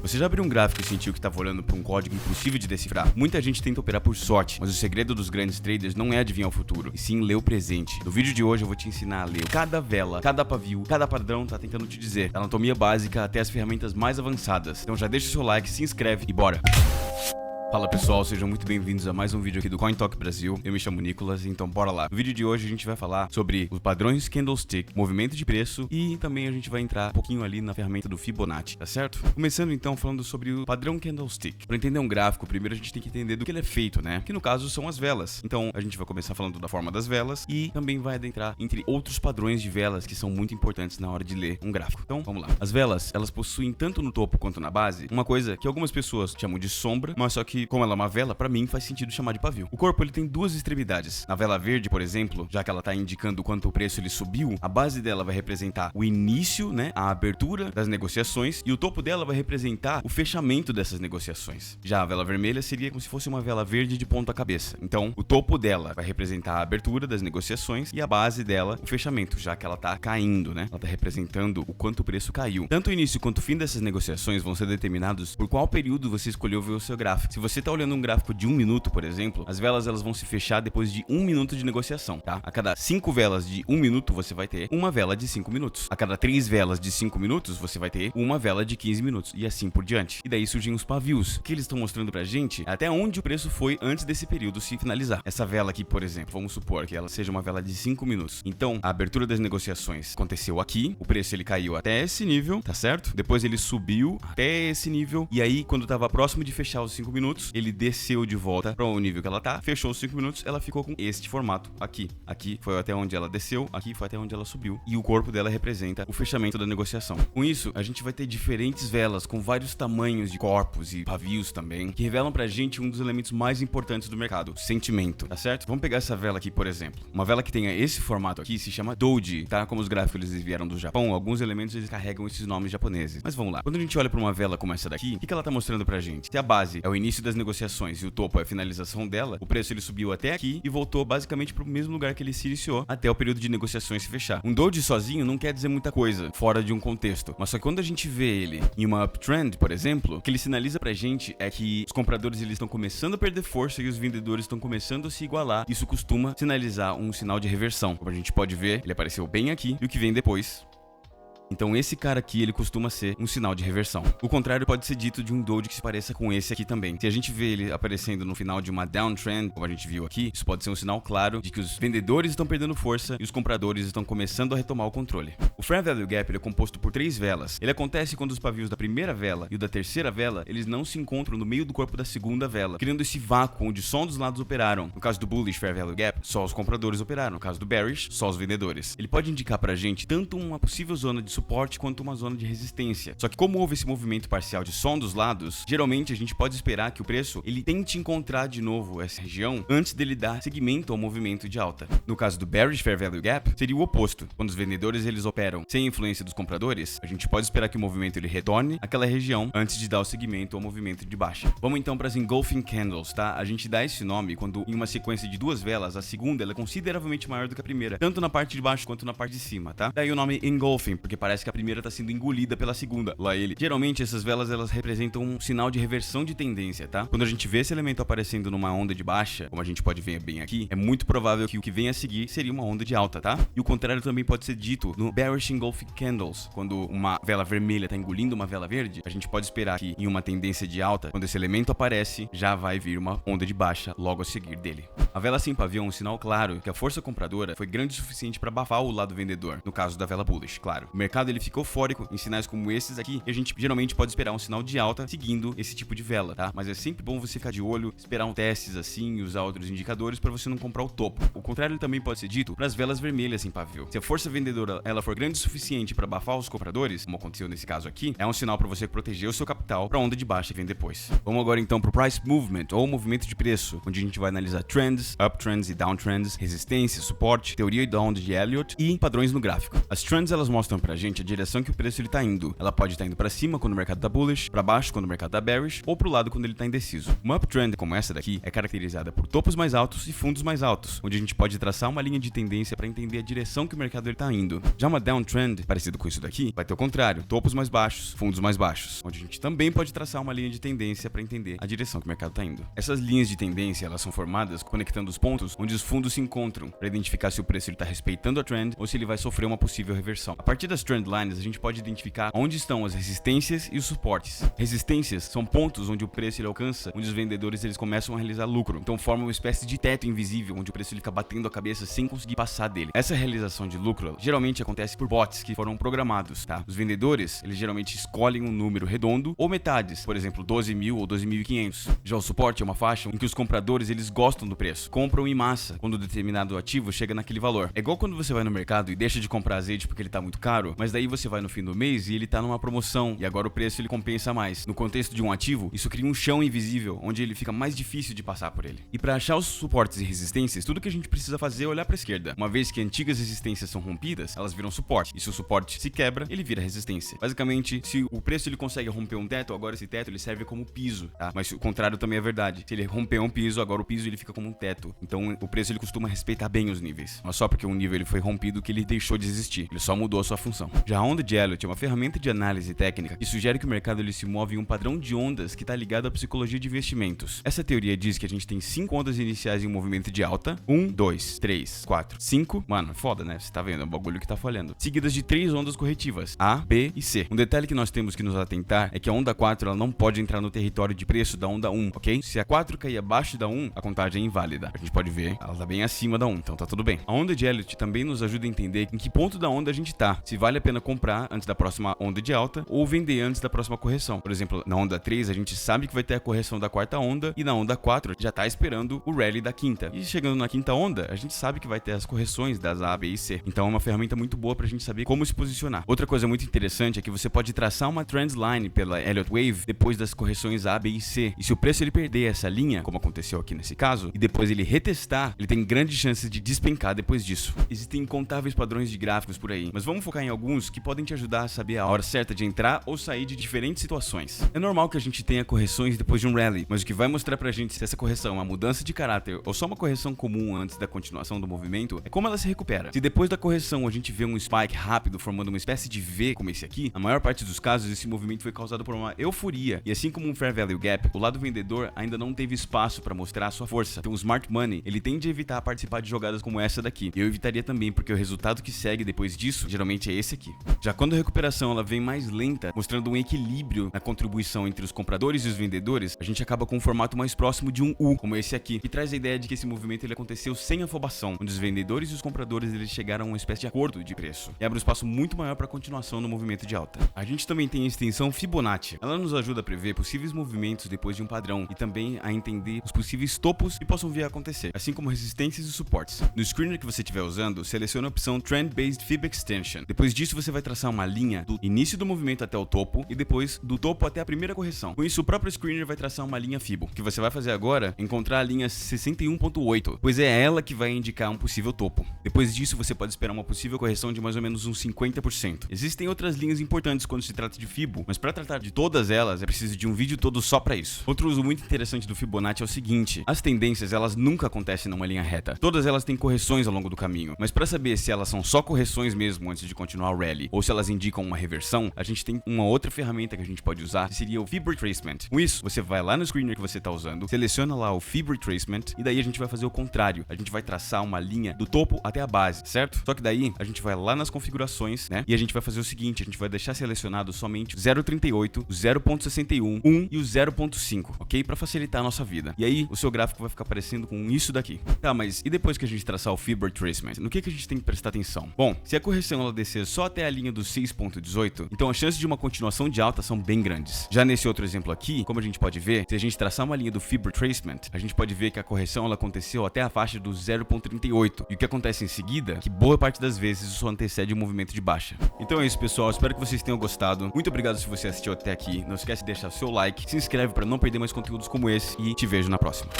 Você já abriu um gráfico e sentiu que estava olhando para um código impossível de decifrar? Muita gente tenta operar por sorte, mas o segredo dos grandes traders não é adivinhar o futuro, e sim ler o presente. No vídeo de hoje eu vou te ensinar a ler cada vela, cada pavio, cada padrão tá tentando te dizer, da anatomia básica até as ferramentas mais avançadas. Então já deixa o seu like, se inscreve e bora! Fala pessoal, sejam muito bem-vindos a mais um vídeo aqui do CoinTalk Brasil. Eu me chamo Nicolas, então bora lá. No vídeo de hoje a gente vai falar sobre os padrões Candlestick, movimento de preço e também a gente vai entrar um pouquinho ali na ferramenta do Fibonacci, tá certo? Começando então falando sobre o padrão Candlestick. Para entender um gráfico, primeiro a gente tem que entender do que ele é feito, né? Que no caso são as velas. Então a gente vai começar falando da forma das velas e também vai adentrar entre outros padrões de velas que são muito importantes na hora de ler um gráfico. Então vamos lá. As velas, elas possuem tanto no topo quanto na base uma coisa que algumas pessoas chamam de sombra, mas só que como ela é uma vela, pra mim faz sentido chamar de pavio. O corpo ele tem duas extremidades. Na vela verde, por exemplo, já que ela tá indicando quanto o preço ele subiu, a base dela vai representar o início, né, a abertura das negociações, e o topo dela vai representar o fechamento dessas negociações. Já a vela vermelha seria como se fosse uma vela verde de ponta cabeça. Então, o topo dela vai representar a abertura das negociações e a base dela o fechamento, já que ela tá caindo, né? Ela tá representando o quanto o preço caiu. Tanto o início quanto o fim dessas negociações vão ser determinados por qual período você escolheu ver o seu gráfico. Se você tá olhando um gráfico de 1 minuto, por exemplo, as velas elas vão se fechar depois de 1 minuto de negociação, tá? A cada 5 velas de 1 minuto, você vai ter uma vela de 5 minutos. A cada 3 velas de 5 minutos, você vai ter uma vela de 15 minutos. E assim por diante. E daí surgem os pavios. O que eles estão mostrando pra gente é até onde o preço foi antes desse período se finalizar. Essa vela aqui, por exemplo, vamos supor que ela seja uma vela de 5 minutos. Então, a abertura das negociações aconteceu aqui, o preço ele caiu até esse nível, tá certo? Depois ele subiu até esse nível, e aí, quando tava próximo de fechar os 5 minutos, ele desceu de volta para o nível que ela tá, fechou os 5 minutos, ela ficou com este formato aqui. Aqui foi até onde ela desceu, aqui foi até onde ela subiu, e o corpo dela representa o fechamento da negociação. Com isso, a gente vai ter diferentes velas com vários tamanhos de corpos e pavios também, que revelam pra gente um dos elementos mais importantes do mercado, o sentimento, tá certo? Vamos pegar essa vela aqui, por exemplo. Uma vela que tenha esse formato aqui se chama Doji, tá? Como os gráficos eles vieram do Japão, alguns elementos eles carregam esses nomes japoneses. Mas vamos lá. Quando a gente olha pra uma vela como essa daqui, o que ela tá mostrando pra gente? Se a base é o início das negociações e o topo é a finalização dela, o preço ele subiu até aqui e voltou basicamente pro mesmo lugar que ele se iniciou até o período de negociações se fechar. Um doji sozinho não quer dizer muita coisa fora de um contexto, mas só que quando a gente vê ele em uma uptrend, por exemplo, o que ele sinaliza pra gente é que os compradores eles estão começando a perder força e os vendedores estão começando a se igualar. Isso costuma sinalizar um sinal de reversão. Como a gente pode ver, ele apareceu bem aqui e o que vem depois. Então esse cara aqui, ele costuma ser um sinal de reversão. O contrário pode ser dito de um doji que se pareça com esse aqui também. Se a gente vê ele aparecendo no final de uma downtrend, como a gente viu aqui, isso pode ser um sinal claro de que os vendedores estão perdendo força e os compradores estão começando a retomar o controle. O Fair Value Gap ele é composto por 3 velas. Ele acontece quando os pavios da primeira vela e o da terceira vela, eles não se encontram no meio do corpo da segunda vela, criando esse vácuo onde só um dos lados operaram. No caso do Bullish Fair Value Gap, só os compradores operaram. No caso do Bearish, só os vendedores. Ele pode indicar pra gente tanto uma possível zona de suporte quanto uma zona de resistência. Só que como houve esse movimento parcial de só um dos lados, geralmente a gente pode esperar que o preço ele tente encontrar de novo essa região antes dele dar seguimento ao movimento de alta. No caso do Bearish Fair Value Gap, seria o oposto. Quando os vendedores eles operam sem influência dos compradores, a gente pode esperar que o movimento ele retorne àquela região antes de dar o seguimento ao movimento de baixa. Vamos então para as Engulfing Candles, tá? A gente dá esse nome quando em uma sequência de 2 velas, a segunda ela é consideravelmente maior do que a primeira, tanto na parte de baixo quanto na parte de cima, tá? Daí o nome Engulfing, porque parece que a primeira tá sendo engolida pela segunda. Lá ele. Geralmente essas velas elas representam um sinal de reversão de tendência, tá? Quando a gente vê esse elemento aparecendo numa onda de baixa, como a gente pode ver bem aqui, é muito provável que o que vem a seguir seria uma onda de alta, tá? E o contrário também pode ser dito no Bearish Engulfing Candles. Quando uma vela vermelha tá engolindo uma vela verde, a gente pode esperar que em uma tendência de alta, quando esse elemento aparece, já vai vir uma onda de baixa logo a seguir dele. A vela sem pavio é um sinal claro que a força compradora foi grande o suficiente para abafar o lado vendedor, no caso da vela bullish, claro. O mercado ele ficou eufórico em sinais como esses aqui, e a gente geralmente pode esperar um sinal de alta seguindo esse tipo de vela, tá? Mas é sempre bom você ficar de olho, esperar um testes assim e usar outros indicadores para você não comprar o topo. O contrário também pode ser dito para as velas vermelhas em pavio. Se a força vendedora ela for grande o suficiente para abafar os compradores, como aconteceu nesse caso aqui, é um sinal para você proteger o seu capital para a onda de baixa que vem depois. Vamos agora então para o Price Movement, ou movimento de preço, onde a gente vai analisar trends, trends, uptrends e downtrends, resistência, suporte, teoria da onda de Elliott e padrões no gráfico. As trends elas mostram pra gente a direção que o preço ele tá indo. Ela pode estar indo pra cima quando o mercado tá bullish, pra baixo quando o mercado tá bearish ou pro lado quando ele tá indeciso. Uma uptrend como essa daqui é caracterizada por topos mais altos e fundos mais altos, onde a gente pode traçar uma linha de tendência para entender a direção que o mercado ele tá indo. Já uma downtrend, parecido com isso daqui, vai ter o contrário, topos mais baixos, fundos mais baixos, onde a gente também pode traçar uma linha de tendência para entender a direção que o mercado tá indo. Essas linhas de tendência, elas são formadas conectando os pontos onde os fundos se encontram, para identificar se o preço ele tá respeitando a trend ou se ele vai sofrer uma possível reversão. A partir das trend lines, a gente pode identificar onde estão as resistências e os suportes. Resistências são pontos onde o preço ele alcança, onde os vendedores eles começam a realizar lucro. Então forma uma espécie de teto invisível, onde o preço ele fica batendo a cabeça sem conseguir passar dele. Essa realização de lucro geralmente acontece por bots que foram programados, tá? Os vendedores, eles geralmente escolhem um número redondo ou metades, por exemplo, 12.000 ou 12.500. Já o suporte é uma faixa em que os compradores eles gostam do preço, compram em massa quando determinado ativo chega naquele valor. É igual quando você vai no mercado e deixa de comprar azeite porque ele tá muito caro, mas daí você vai no fim do mês e ele tá numa promoção e agora o preço ele compensa mais. No contexto de um ativo, isso cria um chão invisível onde ele fica mais difícil de passar por ele. E para achar os suportes e resistências, tudo que a gente precisa fazer é olhar para a esquerda. Uma vez que antigas resistências são rompidas, elas viram suporte. E se o suporte se quebra, ele vira resistência. Basicamente, se o preço ele consegue romper um teto, agora esse teto ele serve como piso, tá? Mas o contrário também é verdade. Se ele romper um piso, agora o piso ele fica como um teto. Então o preço ele costuma respeitar bem os níveis. Não é só porque um nível ele foi rompido que ele deixou de existir. Ele só mudou a sua função. Já a onda de Elliott é uma ferramenta de análise técnica que sugere que o mercado ele se move em um padrão de ondas que está ligado à psicologia de investimentos. Essa teoria diz que a gente tem 5 ondas iniciais em um movimento de alta. 1, 2, 3, 4, 5. Mano, foda, né? Você tá vendo? É um bagulho que tá falhando. Seguidas de 3 ondas corretivas. A, B e C. Um detalhe que nós temos que nos atentar é que a onda 4 ela não pode entrar no território de preço da onda 1, ok? Se a 4 cair abaixo da 1, a contagem é inválida. A gente pode ver, ela tá bem acima da 1, então tá tudo bem. A onda de Elliott também nos ajuda a entender em que ponto da onda a gente tá. Se vale a pena comprar antes da próxima onda de alta ou vender antes da próxima correção. Por exemplo, na onda 3 a gente sabe que vai ter a correção da quarta onda e na onda 4 já tá esperando o rally da quinta. E chegando na quinta onda, a gente sabe que vai ter as correções das A, B e C. Então é uma ferramenta muito boa pra gente saber como se posicionar. Outra coisa muito interessante é que você pode traçar uma trend line pela Elliott Wave depois das correções A, B e C. E se o preço ele perder essa linha, como aconteceu aqui nesse caso, e depois ele retestar, ele tem grandes chances de despencar depois disso. Existem incontáveis padrões de gráficos por aí, mas vamos focar em alguns que podem te ajudar a saber a hora certa de entrar ou sair de diferentes situações. É normal que a gente tenha correções depois de um rally, mas o que vai mostrar pra gente se essa correção é uma mudança de caráter ou só uma correção comum antes da continuação do movimento é como ela se recupera. Se depois da correção a gente vê um spike rápido formando uma espécie de V como esse aqui, na maior parte dos casos esse movimento foi causado por uma euforia e assim como um Fair Value Gap, o lado vendedor ainda não teve espaço para mostrar a sua força. Então o Smart Money ele tende a evitar participar de jogadas como essa daqui. E eu evitaria também porque o resultado que segue depois disso geralmente é esse aqui. Já quando a recuperação ela vem mais lenta, mostrando um equilíbrio na contribuição entre os compradores e os vendedores, a gente acaba com um formato mais próximo de um U, como esse aqui, que traz a ideia de que esse movimento ele aconteceu sem afobação, onde os vendedores e os compradores eles chegaram a uma espécie de acordo de preço e abre um espaço muito maior para a continuação no movimento de alta. A gente também tem a extensão Fibonacci. Ela nos ajuda a prever possíveis movimentos depois de um padrão e também a entender os possíveis topos que possam vir a acontecer, assim como resistências e suportes. No screener que você estiver usando, selecione a opção Trend Based Fib Extension. Depois disso você vai traçar uma linha do início do movimento até o topo e depois do topo até a primeira correção. Com isso o próprio screener vai traçar uma linha Fibo. O que você vai fazer agora é encontrar a linha 61.8, pois é ela que vai indicar um possível topo. Depois disso você pode esperar uma possível correção de mais ou menos uns 50%. Existem outras linhas importantes quando se trata de Fibo, mas para tratar de todas elas é preciso de um vídeo todo só para isso. Outro uso muito interessante do Fibonacci é o seguinte: as tendências elas nunca acontecem numa linha reta. Todas elas têm correções ao longo do caminho, mas para saber se elas são só correções mesmo antes de continuar o rally ou se elas indicam uma reversão, a gente tem uma outra ferramenta que a gente pode usar, que seria o Fib Retracement. Com isso, você vai lá no screener que você está usando, seleciona lá o Fib Retracement e daí a gente vai fazer o contrário. A gente vai traçar uma linha do topo até a base, certo? Só que daí a gente vai lá nas configurações, né? E a gente vai fazer o seguinte, a gente vai deixar selecionado somente o 0.38, o 0.61, 1 e o 0.5, ok? Para facilitar a nossa vida. E aí o seu gráfico vai ficar parecendo com isso daqui. Tá, mas e depois que a gente traçar o Fib Retracement, no que a gente tem que prestar atenção? Bom, se a correção ela descer só até a linha do 6.18, então as chances de uma continuação de alta são bem grandes. Já nesse outro exemplo aqui, como a gente pode ver, se a gente traçar uma linha do Fib Retracement, a gente pode ver que a correção ela aconteceu até a faixa do 0.38. E o que acontece em seguida, que boa parte das vezes isso antecede o movimento de baixa. Então é isso, pessoal, espero que vocês tenham gostado. Muito obrigado se você assistiu até aqui. Não esquece de deixar o seu like, se inscreve para não perder mais conteúdos como esse e te vejo na próxima.